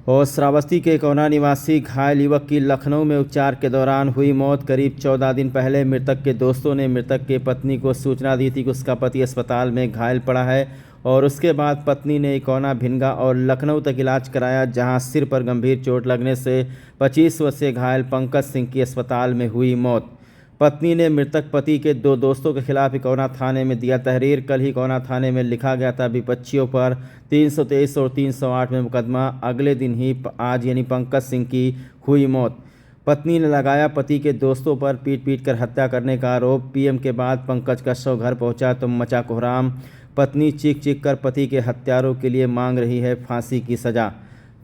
और श्रावस्ती के कोना निवासी घायल युवक की लखनऊ में उपचार के दौरान हुई मौत। करीब 14 दिन पहले मृतक के दोस्तों ने मृतक के पत्नी को सूचना दी थी कि उसका पति अस्पताल में घायल पड़ा है और उसके बाद पत्नी ने इकौना, भिनगा और लखनऊ तक इलाज कराया, जहां सिर पर गंभीर चोट लगने से 25 वर्षीय घायल पंकज सिंह की अस्पताल में हुई मौत। पत्नी ने मृतक पति के 2 दोस्तों के खिलाफ इकौना थाने में दिया तहरीर। कल ही इकौना थाने में लिखा गया था विपक्षियों पर 323 और 308 में मुकदमा। अगले दिन ही आज यानी पंकज सिंह की हुई मौत। पत्नी ने लगाया पति के दोस्तों पर पीट कर हत्या करने का आरोप। पीएम के बाद पंकज का शव घर पहुंचा तो मचा कोहराम। पत्नी चीख कर पति के हत्यारों के लिए मांग रही है फांसी की सजा।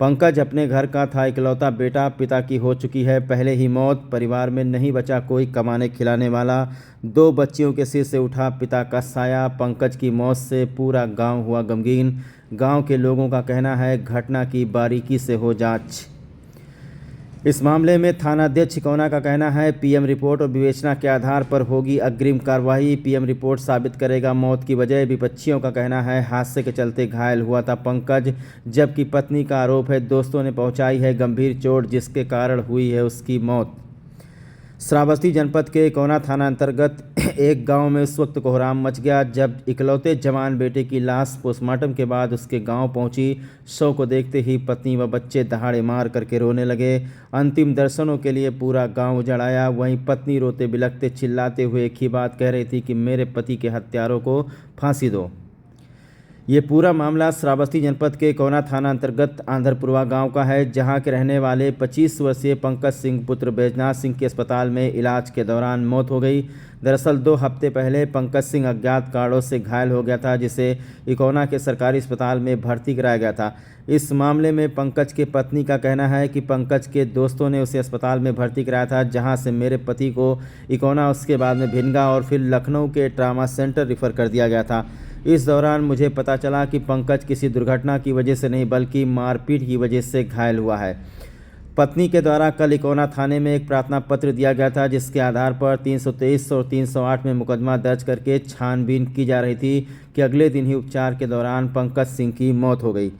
पंकज अपने घर का था इकलौता बेटा, पिता की हो चुकी है पहले ही मौत। परिवार में नहीं बचा कोई कमाने खिलाने वाला। 2 बच्चियों के सिर से उठा पिता का साया। पंकज की मौत से पूरा गांव हुआ गमगीन। गांव के लोगों का कहना है घटना की बारीकी से हो जांच। इस मामले में थानाध्यक्ष इकौना का कहना है पीएम रिपोर्ट और विवेचना के आधार पर होगी अग्रिम कार्रवाई। पीएम रिपोर्ट साबित करेगा मौत की वजह। विपक्षियों का कहना है हादसे के चलते घायल हुआ था पंकज, जबकि पत्नी का आरोप है दोस्तों ने पहुंचाई है गंभीर चोट जिसके कारण हुई है उसकी मौत। श्रावस्ती जनपद के इकौना थाना अंतर्गत एक गांव में उस वक्त कोहराम मच गया जब इकलौते जवान बेटे की लाश पोस्टमार्टम के बाद उसके गांव पहुंची। शव को देखते ही पत्नी व बच्चे दहाड़े मार करके रोने लगे। अंतिम दर्शनों के लिए पूरा गांव उजड़ आया। वहीं पत्नी रोते बिलखते चिल्लाते हुए एक ही बात कह रही थी कि मेरे पति के हत्यारों को फांसी दो। ये पूरा मामला श्रावस्ती जनपद के इकौना थाना अंतर्गत आंध्रपुरवा गांव का है, जहां के रहने वाले 25 वर्षीय पंकज सिंह पुत्र बैजनाथ सिंह की अस्पताल में इलाज के दौरान मौत हो गई। दरअसल 2 हफ्ते पहले पंकज सिंह अज्ञात कारणों से घायल हो गया था, जिसे इकौना के सरकारी अस्पताल में भर्ती कराया गया था। इस मामले में पंकज के पत्नी का कहना है कि पंकज के दोस्तों ने उसे अस्पताल में भर्ती कराया था, जहां से मेरे पति को इकौना, उसके बाद में भिनगा और फिर लखनऊ के ट्रामा सेंटर रेफर कर दिया गया था। इस दौरान मुझे पता चला कि पंकज किसी दुर्घटना की वजह से नहीं बल्कि मारपीट की वजह से घायल हुआ है। पत्नी के द्वारा कल इकौना थाने में एक प्रार्थना पत्र दिया गया था, जिसके आधार पर 323 और 308 में मुकदमा दर्ज करके छानबीन की जा रही थी कि अगले दिन ही उपचार के दौरान पंकज सिंह की मौत हो गई।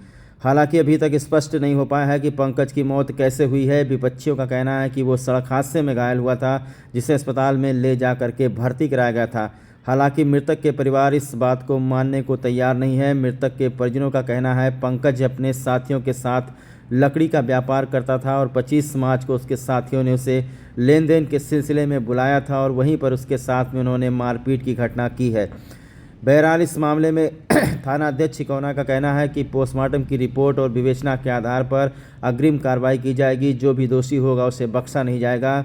हालांकि अभी तक स्पष्ट नहीं हो पाया है कि पंकज की मौत कैसे हुई है। विपक्षियों का कहना है कि वो सड़क हादसे में घायल हुआ था, जिसे अस्पताल में ले जा करके भर्ती कराया गया था। हालांकि मृतक के परिवार इस बात को मानने को तैयार नहीं है। मृतक के परिजनों का कहना है पंकज अपने साथियों के साथ लकड़ी का व्यापार करता था और 25 मार्च को उसके साथियों ने उसे लेन देन के सिलसिले में बुलाया था और वहीं पर उसके साथ में उन्होंने मारपीट की घटना की है। बहरहाल इस मामले में थानाध्यक्ष इकौना का कहना है कि पोस्टमार्टम की रिपोर्ट और विवेचना के आधार पर अग्रिम कार्रवाई की जाएगी। जो भी दोषी होगा उसे बख्शा नहीं जाएगा।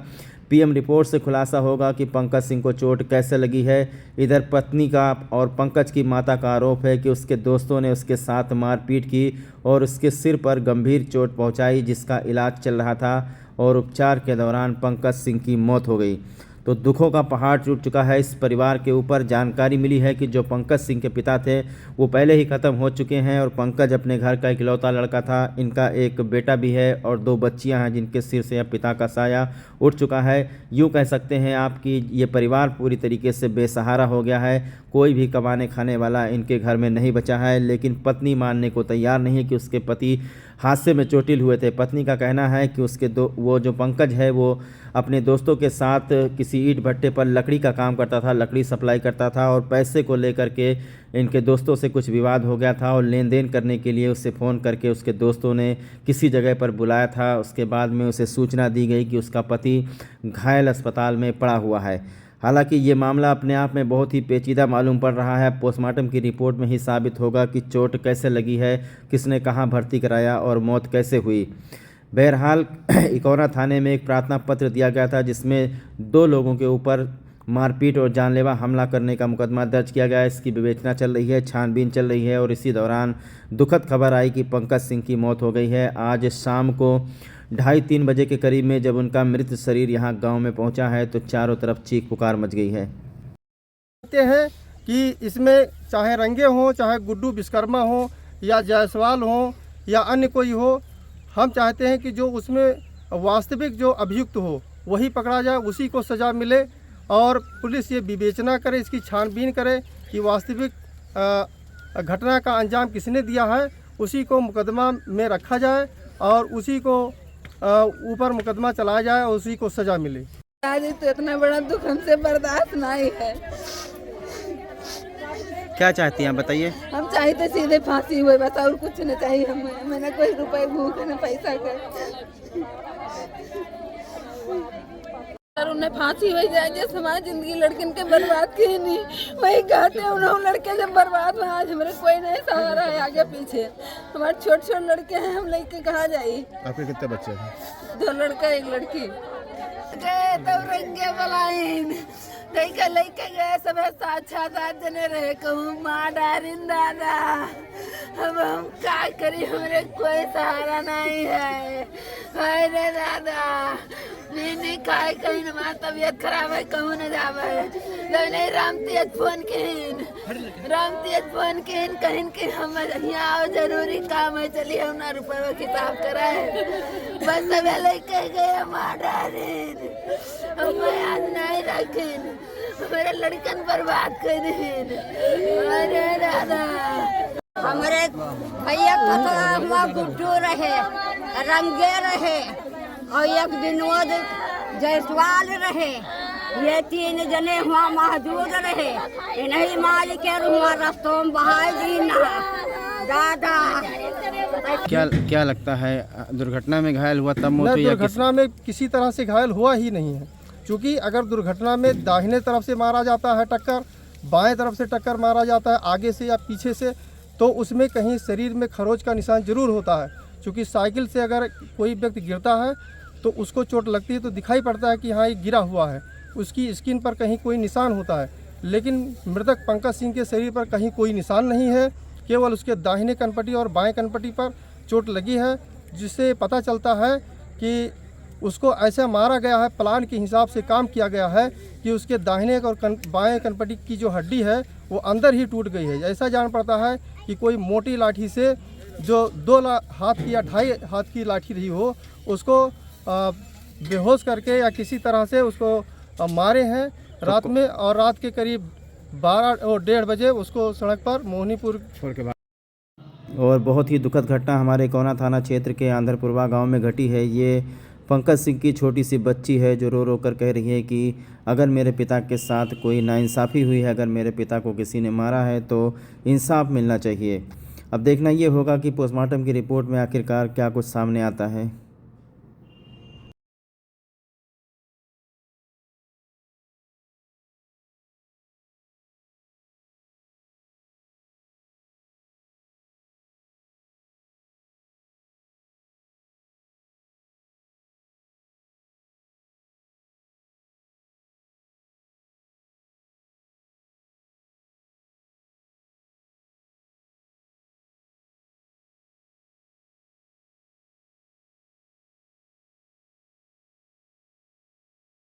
पीएम रिपोर्ट से खुलासा होगा कि पंकज सिंह को चोट कैसे लगी है। इधर पत्नी का और पंकज की माता का आरोप है कि उसके दोस्तों ने उसके साथ मारपीट की और उसके सिर पर गंभीर चोट पहुंचाई, जिसका इलाज चल रहा था और उपचार के दौरान पंकज सिंह की मौत हो गई। तो दुखों का पहाड़ टूट चुका है इस परिवार के ऊपर। जानकारी मिली है कि जो पंकज सिंह के पिता थे वो पहले ही ख़त्म हो चुके हैं और पंकज अपने घर का इकलौता लड़का था। इनका एक बेटा भी है और 2 बच्चियां हैं जिनके सिर से अब पिता का साया उठ चुका है। यूँ कह सकते हैं आप कि ये परिवार पूरी तरीके से बेसहारा हो गया है। कोई भी कमाने खाने वाला इनके घर में नहीं बचा है, लेकिन पत्नी मानने को तैयार नहीं है कि उसके पति हादसे में चोटिल हुए थे। पत्नी का कहना है कि उसके वो जो पंकज है वो अपने दोस्तों के साथ किसी ईंट भट्टे पर लकड़ी का काम करता था, लकड़ी सप्लाई करता था और पैसे को लेकर के इनके दोस्तों से कुछ विवाद हो गया था और लेन देन करने के लिए उसे फ़ोन करके उसके दोस्तों ने किसी जगह पर बुलाया था। उसके बाद में उसे सूचना दी गई कि उसका पति घायल अस्पताल में पड़ा हुआ है। हालांकि ये मामला अपने आप में बहुत ही पेचीदा मालूम पड़ रहा है। पोस्टमार्टम की रिपोर्ट में ही साबित होगा कि चोट कैसे लगी है, किसने कहां भर्ती कराया और मौत कैसे हुई। बहरहाल इकौना थाने में एक प्रार्थना पत्र दिया गया था, जिसमें 2 लोगों के ऊपर मारपीट और जानलेवा हमला करने का मुकदमा दर्ज किया गया है। इसकी विवेचना चल रही है, छानबीन चल रही है और इसी दौरान दुखद खबर आई कि पंकज सिंह की मौत हो गई है। आज शाम को 2:30-3 बजे के करीब में जब उनका मृत शरीर यहाँ गांव में पहुंचा है तो चारों तरफ चीख पुकार मच गई है। कहते हैं कि इसमें चाहे रंगे हों, चाहे गुड्डू विश्वकर्मा हो या जायसवाल हो या अन्य कोई हो, हम चाहते हैं कि जो उसमें वास्तविक जो अभियुक्त हो वही पकड़ा जाए, उसी को सज़ा मिले और पुलिस ये विवेचना करे, इसकी छानबीन करे कि वास्तविक घटना का अंजाम किसने दिया है, उसी को मुकदमा में रखा जाए और उसी को ऊपर मुकदमा चलाया जाए और उसी को सज़ा मिले। आज तो इतना बड़ा दुख हमसे बर्दाश्त नहीं है। क्या चाहती हैं आप बताइए? हम चाहते सीधे फांसी हुए बस, और कुछ नहीं चाहिए हमें। मैंने कोई रुपए भूख न पैसा का, और उन्हें फांसी हो जाए जैसे हमारी जिंदगी लड़किन के बर्बाद की नहीं वही कहते हैं। उन्होंने लड़के जब बर्बाद हुए, आज हमारे कोई नहीं सहारा है आगे पीछे। हमारे छोटे छोटे लड़के हैं, हम लेके कहाँ जाए? आपके कितने बच्चे हैं? 2 लड़का 1 लड़की। गए तब रंगे बलाइन लेके गए, सब 7 जने रहे। कहूँ माँ डारिन दादा, अब हम क्या करी, हमारे कोई सहारा नहीं है। अरे दादा नहीं खाए, कहीं न हमारी तबीयत खराब है, कहूँ न जावे। नहीं राम तेज फोन कहीं के हम यहाँ आओ, जरूरी काम है, चलिए हम ना रुपये हिसाब कराए। बस सब लेके गए माँ डारिन, हम आज नहीं रखीन, मेरे लड़कन बर्बाद कर दीन। अरे दादा हमारे भैया खतरा हुआ, गुड्डू रहे, रंगे रहे और एक विनोद जायसवाल रहे। ये 3 जने हुआ महदूद रहे। इन्हीं माल के हुआ रस्तों में बहाई दीन दादा। क्या लगता है दुर्घटना में घायल हुआ तब मौत हुई या दुर्घटना में किसी तरह से घायल हुआ ही नहीं है, क्योंकि अगर दुर्घटना में दाहिने तरफ से मारा जाता है टक्कर, बाएं तरफ से टक्कर मारा जाता है आगे से या पीछे से, तो उसमें कहीं शरीर में खरोच का निशान जरूर होता है। क्योंकि साइकिल से अगर कोई व्यक्ति गिरता है तो उसको चोट लगती है तो दिखाई पड़ता है कि हाँ ये गिरा हुआ है, उसकी स्किन पर कहीं कोई निशान होता है। लेकिन मृतक पंकज सिंह के शरीर पर कहीं कोई निशान नहीं है, केवल उसके दाहिने कनपटी और बाएं कनपटी पर चोट लगी है, जिससे पता चलता है कि उसको ऐसे मारा गया है, प्लान के हिसाब से काम किया गया है कि उसके दाहिने और बाएं कनपटी की जो हड्डी है वो अंदर ही टूट गई है। ऐसा जान पड़ता है कि कोई मोटी लाठी से जो 2 हाथ की या 2.5 हाथ की लाठी रही हो, उसको बेहोश करके या किसी तरह से उसको मारे हैं रात में। और रात के करीब 12 और 1:30 बजे उसको सड़क पर मोहनीपुर छोड़ के बाद। और बहुत ही दुखद घटना हमारे कोना थाना क्षेत्र के आंध्रपुरवा गांव में घटी है। ये पंकज सिंह की छोटी सी बच्ची है जो रो रो कर कह रही है कि अगर मेरे पिता के साथ कोई नाइंसाफ़ी हुई है, अगर मेरे पिता को किसी ने मारा है तो इंसाफ मिलना चाहिए। अब देखना ये होगा कि पोस्टमार्टम की रिपोर्ट में आखिरकार क्या कुछ सामने आता है।